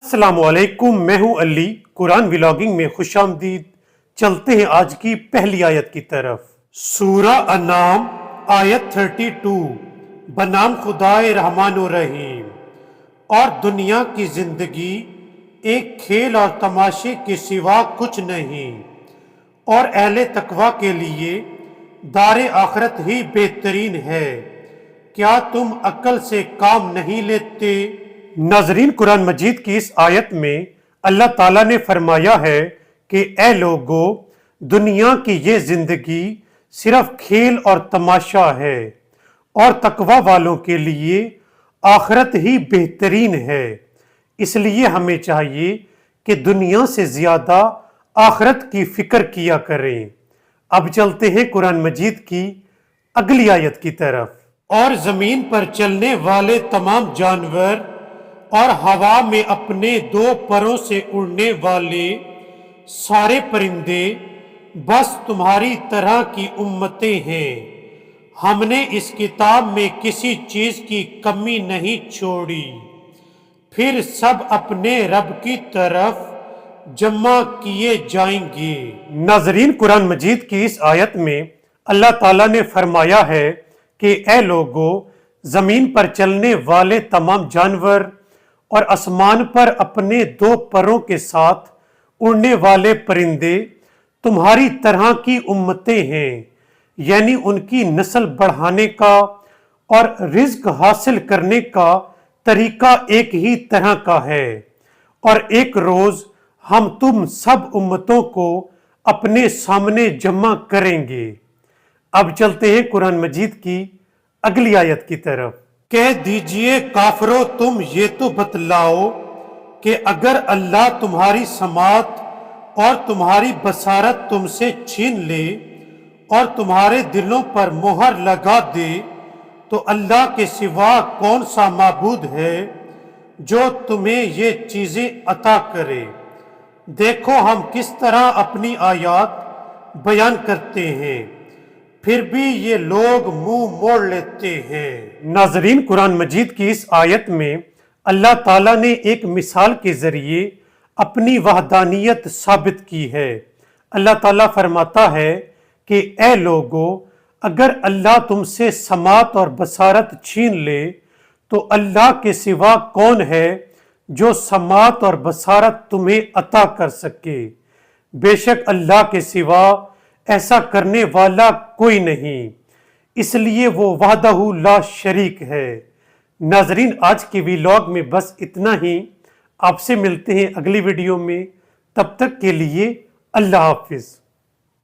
السلام علیکم، میں ہوں علی۔ قرآن ولاگنگ میں خوش آمدید۔ چلتے ہیں آج کی پہلی آیت کی طرف۔ سورہ انعام آیت 32۔ بنام خدائے رحمان و رحیم۔ اور دنیا کی زندگی ایک کھیل اور تماشے کے سوا کچھ نہیں، اور اہل تقوی کے لیے دار آخرت ہی بہترین ہے۔ کیا تم عقل سے کام نہیں لیتے؟ ناظرین، قرآن مجید کی اس آیت میں اللہ تعالیٰ نے فرمایا ہے کہ اے لوگو، دنیا کی یہ زندگی صرف کھیل اور تماشا ہے، اور تقوی والوں کے لیے آخرت ہی بہترین ہے۔ اس لیے ہمیں چاہیے کہ دنیا سے زیادہ آخرت کی فکر کیا کریں۔ اب چلتے ہیں قرآن مجید کی اگلی آیت کی طرف۔ اور زمین پر چلنے والے تمام جانور اور ہوا میں اپنے دو پروں سے اڑنے والے سارے پرندے بس تمہاری طرح کی امتیں ہیں۔ ہم نے اس کتاب میں کسی چیز کی کمی نہیں چھوڑی، پھر سب اپنے رب کی طرف جمع کیے جائیں گے۔ ناظرین، قرآن مجید کی اس آیت میں اللہ تعالیٰ نے فرمایا ہے کہ اے لوگو، زمین پر چلنے والے تمام جانور اور آسمان پر اپنے دو پروں کے ساتھ اڑنے والے پرندے تمہاری طرح کی امتیں ہیں، یعنی ان کی نسل بڑھانے کا اور رزق حاصل کرنے کا طریقہ ایک ہی طرح کا ہے، اور ایک روز ہم تم سب امتوں کو اپنے سامنے جمع کریں گے۔ اب چلتے ہیں قرآن مجید کی اگلی آیت کی طرف۔ کہہ دیجئے کافرو، تم یہ تو بتلاؤ کہ اگر اللہ تمہاری سماعت اور تمہاری بصارت تم سے چھین لے اور تمہارے دلوں پر مہر لگا دے تو اللہ کے سوا کون سا معبود ہے جو تمہیں یہ چیزیں عطا کرے؟ دیکھو ہم کس طرح اپنی آیات بیان کرتے ہیں، پھر بھی یہ لوگ منہ موڑ لیتے ہیں۔ ناظرین، قرآن مجید کی اس آیت میں اللہ تعالیٰ نے ایک مثال کے ذریعے اپنی وحدانیت ثابت کی ہے۔ اللہ تعالیٰ فرماتا ہے کہ اے لوگو، اگر اللہ تم سے سماعت اور بصارت چھین لے تو اللہ کے سوا کون ہے جو سماعت اور بصارت تمہیں عطا کر سکے؟ بے شک اللہ کے سوا ایسا کرنے والا کوئی نہیں، اس لیے وہ وحدہ لا شریک ہے۔ ناظرین، آج کی ویلاگ میں بس اتنا ہی۔ آپ سے ملتے ہیں اگلی ویڈیو میں، تب تک کے لیے اللہ حافظ۔